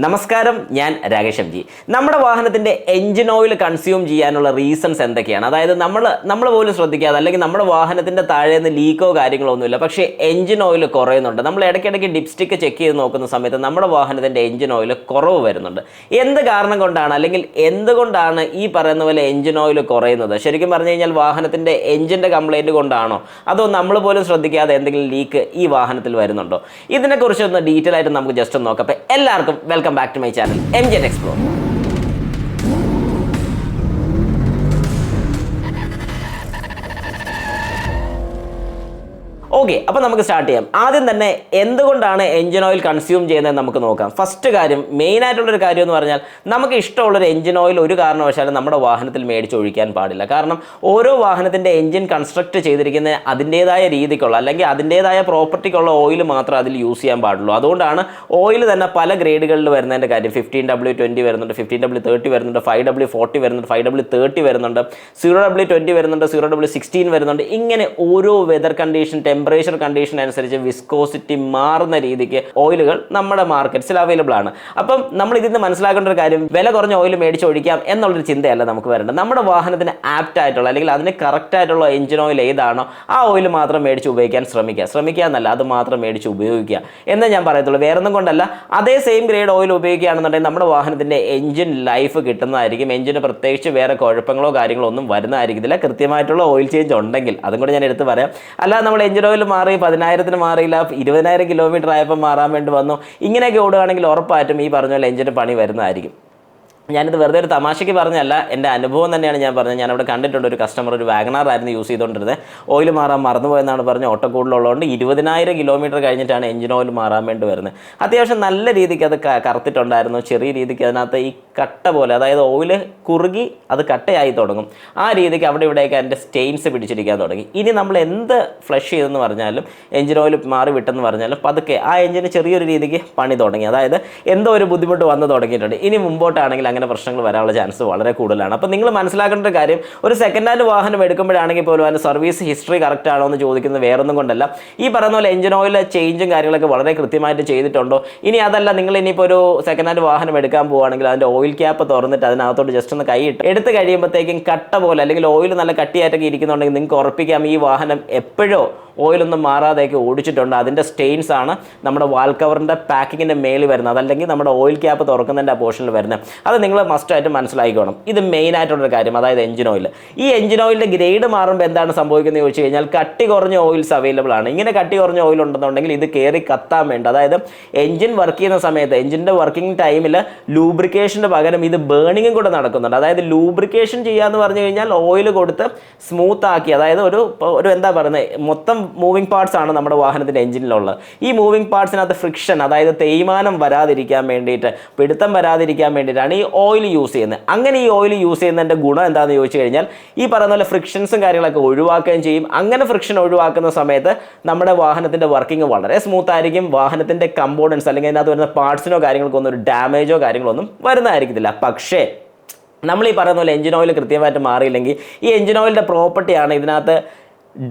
നമസ്കാരം, ഞാൻ Rakesh M G. നമ്മുടെ വാഹനത്തിൻ്റെ എഞ്ചിൻ ഓയിൽ കൺസ്യൂം ചെയ്യാനുള്ള റീസൺസ് എന്തൊക്കെയാണ്? അതായത് നമ്മൾ പോലും ശ്രദ്ധിക്കാതെ, അല്ലെങ്കിൽ നമ്മുടെ വാഹനത്തിൻ്റെ താഴെ നിന്ന് ലീക്കോ കാര്യങ്ങളോ ഒന്നുമില്ല, പക്ഷേ എഞ്ചിൻ ഓയിൽ കുറയുന്നുണ്ട്. നമ്മൾ ഇടയ്ക്കിടയ്ക്ക് ഡിപ്സ്റ്റിക്ക് ചെക്ക് ചെയ്ത് നോക്കുന്ന സമയത്ത് നമ്മുടെ വാഹനത്തിൻ്റെ എഞ്ചിൻ ഓയിൽ കുറവ് വരുന്നുണ്ട്. എന്ത് കാരണം കൊണ്ടാണ്, അല്ലെങ്കിൽ എന്തുകൊണ്ടാണ് ഈ പറയുന്ന പോലെ എഞ്ചിൻ ഓയിൽ കുറയുന്നത്? ശരിക്കും പറഞ്ഞു കഴിഞ്ഞാൽ വാഹനത്തിൻ്റെ എഞ്ചിൻ്റെ കംപ്ലൈൻറ്റ് കൊണ്ടാണോ, അതോ നമ്മൾ പോലും ശ്രദ്ധിക്കാതെ എന്തെങ്കിലും ലീക്ക് ഈ വാഹനത്തിൽ വരുന്നുണ്ടോ? ഇതിനെക്കുറിച്ചൊന്ന് ഡീറ്റെയിൽ ആയിട്ട് നമുക്ക് ജസ്റ്റ് ഒന്ന് നോക്കാം. അപ്പോൾ എല്ലാവർക്കും welcome back to my channel MJ Explore. Okay, അപ്പോൾ നമുക്ക് സ്റ്റാർട്ട് ചെയ്യാം. ആദ്യം തന്നെ എന്തുകൊണ്ടാണ് എഞ്ചിൻ ഓയിൽ കൺസ്യൂം ചെയ്യുന്നത് നമുക്ക് നോക്കാം. ഫസ്റ്റ് കാര്യം, മെയിനായിട്ടുള്ളൊരു കാര്യം എന്ന് പറഞ്ഞാൽ, നമുക്ക് ഇഷ്ടമുള്ളൊരു എഞ്ചിൻ ഓയിൽ ഒരു കാരണവശാലും നമ്മുടെ വാഹനത്തിൽ മേടിച്ചൊഴിക്കാൻ പാടില്ല. കാരണം ഓരോ വാഹനത്തിൻ്റെ എഞ്ചിൻ കൺസ്ട്രക്ട് ചെയ്തിരിക്കുന്ന അതിൻ്റേതായ രീതിക്കുള്ള, അല്ലെങ്കിൽ അതിൻ്റേതായ പ്രോപ്പർട്ടിക്കുള്ള ഓയിൽ മാത്രം അതിൽ യൂസ് ചെയ്യാൻ പാടുള്ളൂ. അതുകൊണ്ടാണ് ഓയിൽ തന്നെ പല ഗ്രേഡുകളിൽ വരുന്നതിൻ്റെ കാര്യം. 15W20 വരുന്നുണ്ട്, 15W30 വരുന്നുണ്ട്, 5W40 വരുന്നുണ്ട്, 5W30 വരുന്നുണ്ട്, 0W20 വരുന്നുണ്ട്, 0W16 വരുന്നുണ്ട്. ഇങ്ങനെ ഓരോ വെതർ കണ്ടീഷൻ, ടെമ്പറേച്ചർ കണ്ടീഷൻ അനുസരിച്ച് വിസ്കോസിറ്റി മാറുന്ന രീതിക്ക് ഓയിലുകൾ നമ്മുടെ മാർക്കറ്റ്സിൽ അവൈലബിൾ ആണ്. അപ്പം നമ്മൾ ഇതിന് മനസ്സിലാക്കേണ്ട ഒരു കാര്യം, വില കുറഞ്ഞ ഓയിൽ മേടിച്ചൊഴിക്കാം എന്നുള്ളൊരു ചിന്തയല്ല നമുക്ക് വരേണ്ടത്. നമ്മുടെ വാഹനത്തിന് ആപ്റ്റ് ആയിട്ടുള്ള, അല്ലെങ്കിൽ അതിന് കറക്റ്റ് ആയിട്ടുള്ള എഞ്ചിൻ ഓയിൽ ഏതാണോ ആ ഓയിൽ മാത്രം മേടിച്ച് ഉപയോഗിക്കാൻ ശ്രമിക്കുക എന്നല്ല, അത് മാത്രം മേടിച്ച് ഉപയോഗിക്കുക എന്നേ ഞാൻ പറയത്തുള്ളൂ. വേറൊന്നും കൊണ്ടല്ല. അതേ സെയിം ഗ്രേഡ് ഓയിൽ ഉപയോഗിക്കുകയാണെന്നുണ്ടെങ്കിൽ നമ്മുടെ വാഹനത്തിൻ്റെ എഞ്ചിൻ ലൈഫ് കിട്ടുന്നതായിരിക്കും. എഞ്ചിന് പ്രത്യേകിച്ച് വേറെ കുഴപ്പങ്ങളോ കാര്യങ്ങളോ ഒന്നും വരുന്നതായിരിക്കത്തില്ല. കൃത്യമായിട്ടുള്ള ഓയിൽ ചേഞ്ച് ഉണ്ടെങ്കിൽ, അതും കൂടെ ഞാൻ എടുത്ത് പറയാം. അല്ലാതെ നമ്മൾ എഞ്ചിൻ ഓയിൽ മാറി 10,000-ന് മാറിയില്ല, 20,000 കിലോമീറ്റർ ആയപ്പോൾ മാറാൻ വേണ്ടി വന്നു, ഇങ്ങനെയൊക്കെ ഓടുകയാണെങ്കിൽ ഉറപ്പായിട്ടും ഈ പറഞ്ഞ പോലെ എഞ്ചിന് പണി വരുന്നതായിരിക്കും. ഞാനിത് വെറുതെ ഒരു തമാശയ്ക്ക് പറഞ്ഞല്ല, എൻ്റെ അനുഭവം തന്നെയാണ് ഞാൻ പറഞ്ഞത്. ഞാനവിടെ കണ്ടിട്ടുണ്ട്, ഒരു കസ്റ്റമർ ഒരു വാഗണാർ ആയിരുന്നു യൂസ് ചെയ്തുകൊണ്ടിരുന്നത്. ഓയിൽ മാറാൻ മറന്നുപോയെന്നാണ് പറഞ്ഞ് ഓട്ടോ കൂടുതലുള്ളതുകൊണ്ട് 20,000 കിലോമീറ്റർ കഴിഞ്ഞിട്ടാണ് എഞ്ചിൻ ഓയിൽ മാറാൻ വേണ്ടി വരുന്നത്. അത്യാവശ്യം നല്ല രീതിക്ക് അത് കറുത്തിട്ടുണ്ടായിരുന്നു. ചെറിയ രീതിക്ക് അതിനകത്ത് ഈ കട്ട പോലെ, അതായത് ഓയിൽ കുറുകി അത് കട്ടയായി തുടങ്ങും. ആ രീതിക്ക് അവിടെ ഇവിടെയൊക്കെ അതിൻ്റെ സ്റ്റെയിൻസ് പിടിച്ചിരിക്കാൻ തുടങ്ങി. ഇനി നമ്മൾ എന്ത് ഫ്ലഷ് ചെയ്തെന്ന് പറഞ്ഞാലും, എഞ്ചിൻ ഓയിൽ മാറി വിട്ടെന്ന് പറഞ്ഞാലും, പതുക്കെ ആ എഞ്ചിന് ചെറിയൊരു രീതിക്ക് പണി തുടങ്ങി. അതായത് എന്തോ ഒരു ബുദ്ധിമുട്ട് വന്ന് തുടങ്ങിയിട്ടുണ്ട്. ഇനി മുമ്പോട്ടാണെങ്കിൽ അങ്ങനെ പ്രശ്നങ്ങൾ വരാനുള്ള ചാൻസ് വളരെ കൂടുതലാണ്. അപ്പോൾ നിങ്ങൾ മനസ്സിലാക്കേണ്ട ഒരു കാര്യം, ഒരു സെക്കൻഡ് ഹാൻഡ് വാഹനം എടുക്കുമ്പോഴാണെങ്കിൽ പോലും അതിൻ്റെ സർവീസ് ഹിസ്റ്ററി കറക്റ്റ് ആണോ എന്ന് ചോദിക്കുന്നത് വേറൊന്നും കൊണ്ടല്ല. ഈ പറയുന്ന പോലെ എഞ്ചിൻ ഓയിൽ ചേഞ്ചും കാര്യങ്ങളൊക്കെ വളരെ കൃത്യമായിട്ട് ചെയ്തിട്ടുണ്ടോ. ഇനി അതല്ല, നിങ്ങൾ ഇനിയിപ്പോൾ ഒരു സെക്കൻഡ് ഹാൻഡ് വാഹനം എടുക്കാൻ പോവുകയാണെങ്കിൽ അതിൻ്റെ ഓയിൽ ക്യാപ്പ് തുറന്നിട്ട് അതിനകത്തോട്ട് ജസ്റ്റ് ഒന്ന് കൈയിട്ട് എടുത്ത് കഴിയുമ്പോഴത്തേക്കും കട്ട പോലെ, അല്ലെങ്കിൽ ഓയിൽ നല്ല കട്ടിയായിട്ടൊക്കെ ഇരിക്കുന്നുണ്ടെങ്കിൽ നിങ്ങൾക്ക് ഉറപ്പിക്കാം ഈ വാഹനം എപ്പോഴോ ഓയിലൊന്നും മാറാതെയൊക്കെ ഓടിച്ചിട്ടുണ്ട്. അതിൻ്റെ സ്റ്റെയിൻസ് ആണ് നമ്മുടെ വാൽ കവറിൻ്റെ പാക്കിങ്ങിൻ്റെ മേളിൽ വരുന്നത്, അതല്ലെങ്കിൽ നമ്മുടെ ഓയിൽ ക്യാപ്പ് തുറക്കുന്നതിൻ്റെ ആ പോർഷനിൽ വരുന്നത്. അത് നിങ്ങൾ മസ്റ്റായിട്ട് മനസ്സിലാക്കിക്കോണം. ഇത് മെയിനായിട്ടുള്ളൊരു കാര്യം. അതായത് എഞ്ചിൻ ഓയിൽ, ഈ എഞ്ചിൻ ഓയിലിൻ്റെ ഗ്രേഡ് മാറുമ്പോൾ എന്താണ് സംഭവിക്കുന്നത് ചോദിച്ചു കഴിഞ്ഞാൽ, കട്ടി കുറഞ്ഞ ഓയിൽസ് അവൈലബിൾ ആണ്. ഇങ്ങനെ കട്ടി കുറഞ്ഞ ഓയിൽ ഉണ്ടെന്നുണ്ടെങ്കിൽ ഇത് കയറി കത്താൻ വേണ്ടി, അതായത് എഞ്ചിൻ വർക്ക് ചെയ്യുന്ന സമയത്ത്, എഞ്ചിൻ്റെ വർക്കിംഗ് ടൈമിൽ ലൂബ്രിക്കേഷൻ്റെ പകരം ഇത് ബേണിങ്ങും കൂടെ നടക്കുന്നുണ്ട്. അതായത് ലൂബ്രിക്കേഷൻ ചെയ്യാന്ന് പറഞ്ഞു കഴിഞ്ഞാൽ ഓയിൽ കൊടുത്ത് സ്മൂത്ത് ആക്കി, അതായത് ഒരു എന്താ പറയുന്നത്, മൊത്തം മൂവിങ് പാർട്സ് ആണ് നമ്മുടെ വാഹനത്തിൻ്റെ എഞ്ചിനിലുള്ളത്. ഈ മൂവിങ് പാർട്സിനകത്ത് ഫ്രിക്ഷൻ, അതായത് തേയ്മാനം വരാതിരിക്കാൻ വേണ്ടിയിട്ട്, പിടുത്തം വരാതിരിക്കാൻ വേണ്ടിയിട്ടാണ് ഈ ഓയിൽ യൂസ് ചെയ്യുന്നത്. അങ്ങനെ ഈ ഓയിൽ യൂസ് ചെയ്യുന്നതിൻ്റെ ഗുണം എന്താണെന്ന് ചോദിച്ചു കഴിഞ്ഞാൽ, ഈ പറയുന്ന പോലെ ഫ്രിക്ഷൻസും കാര്യങ്ങളൊക്കെ ഒഴിവാക്കുകയും ചെയ്യും. അങ്ങനെ ഫ്രിക്ഷൻ ഒഴിവാക്കുന്ന സമയത്ത് നമ്മുടെ വാഹനത്തിൻ്റെ വർക്കിംഗ് വളരെ സ്മൂത്ത് ആയിരിക്കും. വാഹനത്തിൻ്റെ കമ്പോണൻസ്, അല്ലെങ്കിൽ അതിനകത്ത് വരുന്ന പാർട്സിനോ കാര്യങ്ങൾക്കൊന്നും ഒരു ഡാമേജോ കാര്യങ്ങളൊന്നും വരുന്നതായിരിക്കത്തില്ല. പക്ഷേ നമ്മൾ ഈ പറയുന്ന പോലെ എഞ്ചിൻ ഓയിൽ കൃത്യമായിട്ട് മാറിയില്ലെങ്കിൽ, ഈ എഞ്ചിൻ ഓയിലിൻ്റെ പ്രോപ്പർട്ടിയാണ് ഇതിനകത്ത്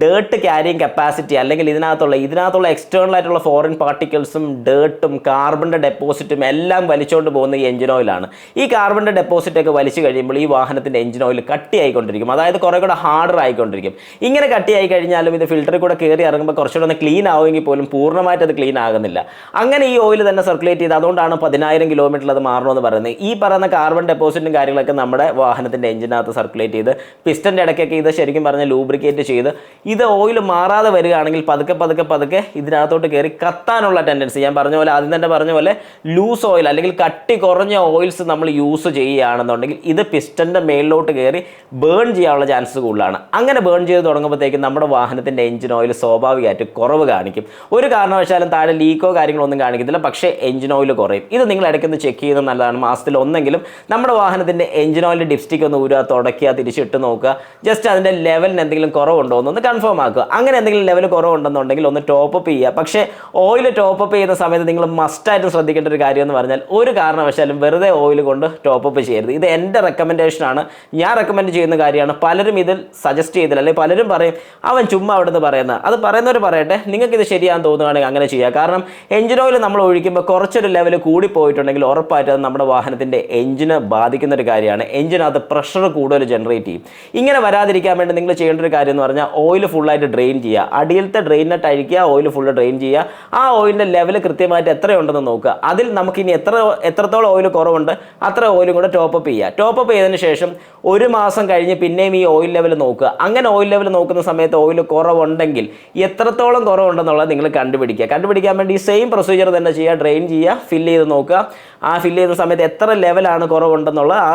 ഡേർട്ട് ക്യാരിയിങ് കപ്പാസിറ്റി, അല്ലെങ്കിൽ ഇതിനകത്തുള്ള എക്സ്റ്റേണൽ ആയിട്ടുള്ള ഫോറിൻ പാർട്ടിക്കിൾസും ഡേർട്ടും കാർബണിൻ്റെ ഡെപ്പോസിറ്റും എല്ലാം വലിച്ചുകൊണ്ട് പോകുന്ന ഈ എഞ്ചിൻ ഓയിലാണ്. ഈ കാർബണിൻ്റെ ഡെപ്പോസിറ്റൊക്കെ വലിച്ചു കഴിയുമ്പോൾ ഈ വാഹനത്തിൻ്റെ എഞ്ചിൻ ഓയിൽ കട്ടിയായിക്കൊണ്ടിരിക്കും. അതായത് കുറേ കൂടെ ഹാർഡർ ആയിക്കൊണ്ടിരിക്കും. ഇങ്ങനെ കട്ടിയായി കഴിഞ്ഞാലും ഇത് ഫിൽറ്ററിൽ കൂടെ കയറി ഇറങ്ങുമ്പോൾ കുറച്ചുകൂടെ ഒന്ന് ക്ലീൻ ആവുമെങ്കിൽ പോലും പൂർണ്ണമായിട്ട് അത് ക്ലീൻ ആകുന്നില്ല. അങ്ങനെ ഈ ഓയിൽ തന്നെ സർക്കുലേറ്റ് ചെയ്ത്, അതുകൊണ്ടാണ് 10,000 കിലോമീറ്ററിൽ അത് മാറണമെന്ന് പറയുന്നത്. ഈ പറയുന്ന കാർബൺ ഡെപ്പോസിറ്റും കാര്യങ്ങളൊക്കെ നമ്മുടെ വാഹനത്തിൻ്റെ എഞ്ചിനകത്ത് സർക്കുലേറ്റ് ചെയ്ത്, പിസ്റ്റൻ്റെ ഇടയ്ക്കൊക്കെ ഇത് ശരിക്കും പറഞ്ഞാൽ ലൂബ്രിക്കേറ്റ് ചെയ്ത്, ഇത് ഓയിൽ മാറാതെ വരികയാണെങ്കിൽ പതുക്കെ ഇതിനകത്തോട്ട് കയറി കത്താനുള്ള ടെൻഡൻസി, ഞാൻ പറഞ്ഞ പോലെ ആദ്യം തന്നെ പറഞ്ഞ പോലെ ലൂസ് ഓയിൽ, അല്ലെങ്കിൽ കട്ടി കുറഞ്ഞ ഓയിൽസ് നമ്മൾ യൂസ് ചെയ്യുകയാണെന്നുണ്ടെങ്കിൽ ഇത് പിസ്റ്റൻ്റെ മേളിലോട്ട് കയറി ബേൺ ചെയ്യാനുള്ള ചാൻസ് കൂടുതലാണ്. അങ്ങനെ ബേൺ ചെയ്ത് തുടങ്ങുമ്പോഴത്തേക്കും നമ്മുടെ വാഹനത്തിൻ്റെ എഞ്ചിൻ ഓയിൽ സ്വാഭാവികമായിട്ട് കുറവ് കാണിക്കും. ഒരു കാരണവശാലും താഴെ ലീക്കോ കാര്യങ്ങളോ ഒന്നും കാണിക്കത്തില്ല, പക്ഷേ എഞ്ചിൻ ഓയിൽ കുറയും. ഇത് നിങ്ങൾ ഇടയ്ക്കൊന്ന് ചെക്ക് ചെയ്യുന്നത് നല്ലതാണ്. മാസത്തിൽ ഒന്നെങ്കിലും നമ്മുടെ വാഹനത്തിൻ്റെ എഞ്ചിൻ ഓയിലിൻ്റെ ഡിപ്സ്റ്റിക് ഒന്ന് ഊരുക, തുടയ്ക്കുക, തിരിച്ചിട്ട് നോക്കുക. ജസ്റ്റ് അതിൻ്റെ ലെവലിന് എന്തെങ്കിലും കുറവുണ്ടോ എന്ന് ഒന്ന് കൺഫേം ആക്കുക. അങ്ങനെ എന്തെങ്കിലും ലെവൽ കുറവുണ്ടെന്നുണ്ടെങ്കിൽ ഒന്ന് ടോപ്പപ്പ് ചെയ്യുക. പക്ഷേ ഓയിൽ ടോപ്പപ്പ് ചെയ്യുന്ന സമയത്ത് നിങ്ങൾ മസ്റ്റായിട്ട് ശ്രദ്ധിക്കേണ്ട ഒരു കാര്യം എന്ന് പറഞ്ഞാൽ ഒരു കാരണവശാലും വെറുതെ ഓയിൽ കൊണ്ട് ടോപ്പപ്പ് ചെയ്യരുത്. ഇത് എൻ്റെ റെക്കമെൻഡേഷനാണ്, ഞാൻ റെക്കമെൻഡ് ചെയ്യുന്ന കാര്യമാണ്. പലരും ഇതിൽ സജസ്റ്റ് ചെയ്തില്ല, അല്ലെങ്കിൽ പലരും പറയും അവൻ ചുമ്മാ അവിടെ നിന്ന് പറയുന്നത്. അത് പറയുന്നവർ പറയട്ടെ, നിങ്ങൾക്കിത് ശരിയാണെന്ന് തോന്നുകയാണെങ്കിൽ അങ്ങനെ ചെയ്യുക. കാരണം എഞ്ചിൻ ഓയിൽ നമ്മൾ ഒഴിക്കുമ്പോൾ കുറച്ചൊരു ലെവൽ കൂടി പോയിട്ടുണ്ടെങ്കിൽ ഉറപ്പായിട്ടും അത് നമ്മുടെ വാഹനത്തിൻ്റെ എഞ്ചിനെ ബാധിക്കുന്ന ഒരു കാര്യമാണ്. എഞ്ചിനകത്ത് പ്രഷർ കൂടുതൽ ജനറേറ്റ് ചെയ്യും. ഇങ്ങനെ വരാതിരിക്കാൻ വേണ്ടി നിങ്ങൾ ചെയ്യേണ്ട ഒരു കാര്യം എന്ന് പറഞ്ഞാൽ ഓയിൽ ഫുള്ളായിട്ട് ഡ്രെയിൻ ചെയ്യുക. അടിയിലത്തെ ഡ്രെയിനിനെ അഴിക്കുക, ഓയിൽ ഫുള്ള് ഡ്രെയിൻ ചെയ്യുക. ആ ഓയിലിൻ്റെ ലെവൽ കൃത്യമായിട്ട് എത്രയുണ്ടെന്ന് നോക്കുക. അതിൽ നമുക്കിനി എത്രത്തോളം ഓയിൽ കുറവുണ്ട് അത്ര ഓയിലും കൂടെ ടോപ്പപ്പ് ചെയ്യുക. ടോപ്പപ്പ് ചെയ്തതിന് ശേഷം ഒരു മാസം കഴിഞ്ഞ് പിന്നെയും ഈ ഓയിൽ ലെവൽ നോക്കുക. അങ്ങനെ ഓയിൽ ലെവൽ നോക്കുന്ന സമയത്ത് ഓയിൽ കുറവുണ്ടെങ്കിൽ എത്രത്തോളം കുറവുണ്ടെന്നുള്ളത് നിങ്ങൾ കണ്ടുപിടിക്കാൻ വേണ്ടി ഈ സെയിം പ്രൊസീജിയർ തന്നെ ചെയ്യുക. ഡ്രെയിൻ ചെയ്യുക, ഫില്ല് ചെയ്ത് നോക്കുക. ആ ഫില്ല് ചെയ്യുന്ന സമയത്ത് എത്ര ലെവലാണ് കുറവുണ്ടെന്നുള്ള ആ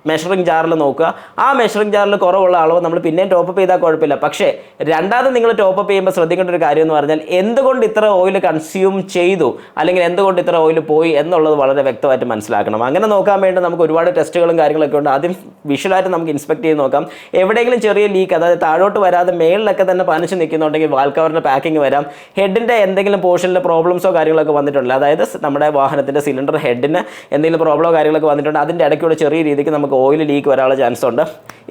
മെഷറിംഗ് ജാറിൽ നോക്കുക. ആ മെഷറിംഗ് ജാറിൽ കുറവുള്ള അളവ് നമ്മൾ പിന്നെയും ടോപ്പപ്പ് ചെയ്താൽ കുഴപ്പമില്ല. പക്ഷേ രണ്ടാമത് നിങ്ങൾ ടോപ്പപ്പ് ചെയ്യുമ്പോൾ ശ്രദ്ധിക്കേണ്ട ഒരു കാര്യം എന്ന് പറഞ്ഞാൽ എന്തുകൊണ്ട് ഇത്ര ഓയിൽ കൺസ്യൂം ചെയ്തു, അല്ലെങ്കിൽ എന്തുകൊണ്ട് ഇത്ര ഓയിൽ പോയി എന്നുള്ളത് വളരെ വ്യക്തമായിട്ട് മനസ്സിലാക്കണം. അങ്ങനെ നോക്കാൻ വേണ്ടി നമുക്ക് ഒരുപാട് ടെസ്റ്റുകളും കാര്യങ്ങളൊക്കെ ഉണ്ട്. ആദ്യം വിഷ്വലായിട്ട് നമുക്ക് ഇൻസ്പെക്ട് ചെയ്ത് നോക്കാം. എവിടെയെങ്കിലും ചെറിയ ലീക്ക്, അതായത് താഴോട്ട് വരാതെ മേളിലൊക്കെ തന്നെ പനിച്ച് നിൽക്കുന്നുണ്ടെങ്കിൽ വാൽ കവറിൻ്റെ പാക്കിംഗ് വരാം. ഹെഡിൻ്റെ എന്തെങ്കിലും പോർഷനിൽ പ്രോബ്ലംസോ കാര്യങ്ങളൊക്കെ വന്നിട്ടുണ്ടല്ലോ, അതായത് നമ്മുടെ വാഹനത്തിൻ്റെ സിലിണ്ടർ ഹെഡിന് എന്തെങ്കിലും പ്രോബ്ലമോ കാര്യങ്ങളൊക്കെ വന്നിട്ടുണ്ട്, അതിൻ്റെ ഇടയ്ക്കൂടെ ചെറിയ രീതിക്ക് നമുക്ക് ഓയിൽ ലീക്ക് വരാനുള്ള ചാൻസ് ഉണ്ട്.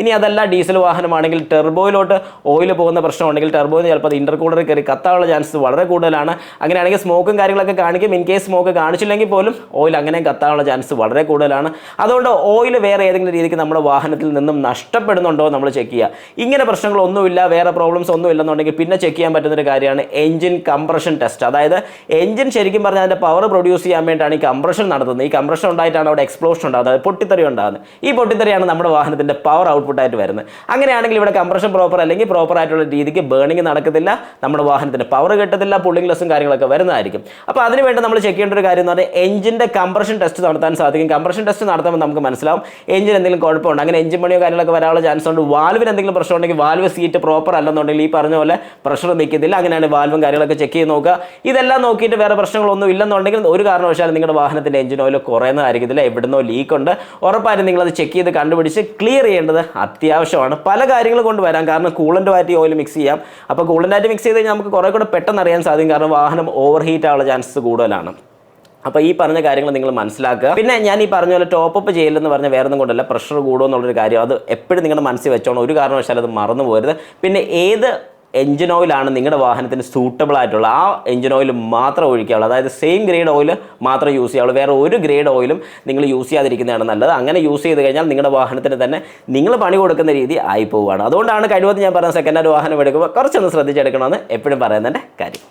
ഇനി അതല്ല ഡീസൽ വാഹനമാണെങ്കിൽ ടെർബോയിലോട്ട് ഓയിൽ പോകുന്ന പ്രശ്നമുണ്ടെങ്കിൽ ടെർബോയിൽ ചിലപ്പോൾ അത് ഇൻ്റർകൂളറിൽ കയറി കത്താനുള്ള ചാൻസ് വളരെ കൂടുതലാണ്. അങ്ങനെയാണെങ്കിൽ സ്മോക്കും കാര്യങ്ങളൊക്കെ കാണിക്കും. ഇൻ കേസ് സ്മോക്ക് കാണിച്ചില്ലെങ്കിൽ പോലും ഓയിൽ അങ്ങനെ കത്താനുള്ള ചാൻസ് വളരെ കൂടുതലാണ്. അതുകൊണ്ട് ഓയിൽ വേറെ ഏതെങ്കിലും രീതിക്ക് നമ്മുടെ വാഹനത്തിൽ നിന്നും നഷ്ടപ്പെടുന്നുണ്ടോ നമ്മൾ ചെക്ക് ചെയ്യുക. ഇങ്ങനെ പ്രശ്നങ്ങളൊന്നുമില്ല, വേറെ പ്രോബ്ലംസ് ഒന്നും ഇല്ലെന്നുണ്ടെങ്കിൽ പിന്നെ ചെക്ക് ചെയ്യാൻ പറ്റുന്നൊരു കാര്യമാണ് എഞ്ചിൻ കംപ്രഷൻ ടെസ്റ്റ്. അതായത് എഞ്ചിൻ ശരിക്കും പറഞ്ഞാൽ അതിൻ്റെ പവർ പ്രൊഡ്യൂസ് ചെയ്യാൻ വേണ്ടിയിട്ടാണ് ഈ കംപ്രഷൻ നടത്തുന്നത്. ഈ കംപ്രഷൻ ഉണ്ടായിട്ടാണ് അവിടെ എക്സ്പ്ലോഷൻ ഉണ്ടാകുന്നത്, അതായത് പൊട്ടിത്തെറി ഉണ്ടാകുന്നത്. ഈ പൊട്ടിത്തെറിയാണ് നമ്മുടെ വാഹനത്തിൻ്റെ പവർ ഔട്ട്പുട്ടായിട്ട് വരുന്നത്. അങ്ങനെയാണെങ്കിൽ ഇവിടെ കംപ്രഷൻ പ്രോപ്പർ അല്ലെങ്കിൽ പ്രോപ്പർ ആയിട്ടുള്ള രീതിക്ക് ബേണിംഗ് നടക്കത്തില്ല, നമ്മുടെ വാഹനത്തിന് പവർ കിട്ടത്തില്ല, പുള്ളിംഗ് ലെസ്സും കാര്യങ്ങളൊക്കെ വരുന്നതായിരിക്കും. അപ്പോൾ അതിനുവേണ്ടി നമ്മൾ ചെക്ക് ചെയ്യേണ്ട ഒരു കാര്യം എന്ന് പറഞ്ഞാൽ എഞ്ചിൻ്റെ കംപ്രഷൻ ടെസ്റ്റ് നടത്താൻ സാധിക്കും. കംപ്രഷൻ ടെസ്റ്റ് നടത്തുമ്പോൾ നമുക്ക് മനസ്സിലാവും എഞ്ചിൻ എന്തെങ്കിലും കുഴപ്പമുണ്ട്, അങ്ങനെ എഞ്ചിൻ പണിയോ കാര്യങ്ങളൊക്കെ വരാനുള്ള ചാൻസ് ഉണ്ട്. വാൽവിന് എന്തെങ്കിലും പ്രശ്നം ഉണ്ടെങ്കിൽ വാൽവ് സീറ്റ് പ്രോപ്പർ അല്ലെന്നുണ്ടെങ്കിൽ ഈ പറഞ്ഞ പോലെ പ്രഷർ നിൽക്കത്തില്ല. അങ്ങനെയാണ് വാൽവും കാര്യങ്ങളൊക്കെ ചെക്ക് ചെയ്ത് നോക്കുക. ഇതെല്ലാം നോക്കിയിട്ട് വേറെ പ്രശ്നങ്ങളൊന്നും ഇല്ലെന്നുണ്ടെങ്കിൽ ഒരു കാരണവശാലും നിങ്ങളുടെ വാഹനത്തിൻ്റെ എഞ്ചിൻ ഓയിൽ കുറയുന്നതായിരിക്കത്തില്ല. എവിടുന്നോ ലീക്ക് ഉണ്ട്, ഉറപ്പായിട്ടും നിങ്ങളത് ചെക്ക് ചെയ്ത് കണ്ടുപിടിച്ച് ക്ലിയർ ചെയ്യേണ്ടത് അത്യാവശ്യമാണ്. പല കാര്യങ്ങൾ കൊണ്ട് വരാം. കാരണം കൂളൻ്റുമായിട്ട് ഓയിൽ മിക്സ് ചെയ്യാം. അപ്പോൾ കൂളൻ്റായിട്ട് മിക്സ് ചെയ്ത് കഴിഞ്ഞാൽ നമുക്ക് കുറേ കൂടെ പെട്ടെന്ന് അറിയാൻ സാധിക്കും. കാരണം വാഹനം ഓവർ ഹീറ്റ് ആവാനുള്ള ചാൻസസ് കൂടുതലാണ്. അപ്പോൾ ഈ പറഞ്ഞ കാര്യങ്ങൾ നിങ്ങൾ മനസ്സിലാക്കുക. പിന്നെ ഞാൻ ഈ പറഞ്ഞ പോലെ ടോപ്പപ്പ് ചെയ്യലെന്ന് പറഞ്ഞാൽ വേറെ ഒന്നും കൊണ്ടല്ല, പ്രഷർ കൂടുമെന്നുള്ളൊരു കാര്യം അത് എപ്പോഴും നിങ്ങളുടെ മനസ്സിൽ വെച്ചോണം. ഒരു കാരണവശാലും അത് മറന്നു പോകരുത്. പിന്നെ ഏത് എഞ്ചിൻ ഓയിലാണ് നിങ്ങളുടെ വാഹനത്തിന് സൂട്ടബിൾ ആയിട്ടുള്ള ആ എഞ്ചിൻ ഓയിൽ മാത്രം ഒഴിക്കാവുള്ളൂ. അതായത് സെയിം ഗ്രേഡ് ഓയിൽ മാത്രം യൂസ് ചെയ്യാവുള്ളൂ. വേറെ ഒരു ഗ്രേഡ് ഓയിലും നിങ്ങൾ യൂസ് ചെയ്യാതിരിക്കുന്നതാണ് നല്ലത്. അങ്ങനെ യൂസ് ചെയ്ത് കഴിഞ്ഞാൽ നിങ്ങളുടെ വാഹനത്തിന് തന്നെ നിങ്ങൾ പണി കൊടുക്കുന്ന രീതി ആയി പോവുകയാണ്. അതുകൊണ്ടാണ് കഴിവതും ഞാൻ പറഞ്ഞ സെക്കൻഡ് ഹാൻഡ് വാഹനം എടുക്കുമ്പോൾ കുറച്ചൊന്ന് ശ്രദ്ധിച്ചെടുക്കണമെന്ന് എപ്പോഴും പറയുന്നതിൻ്റെ കാര്യം.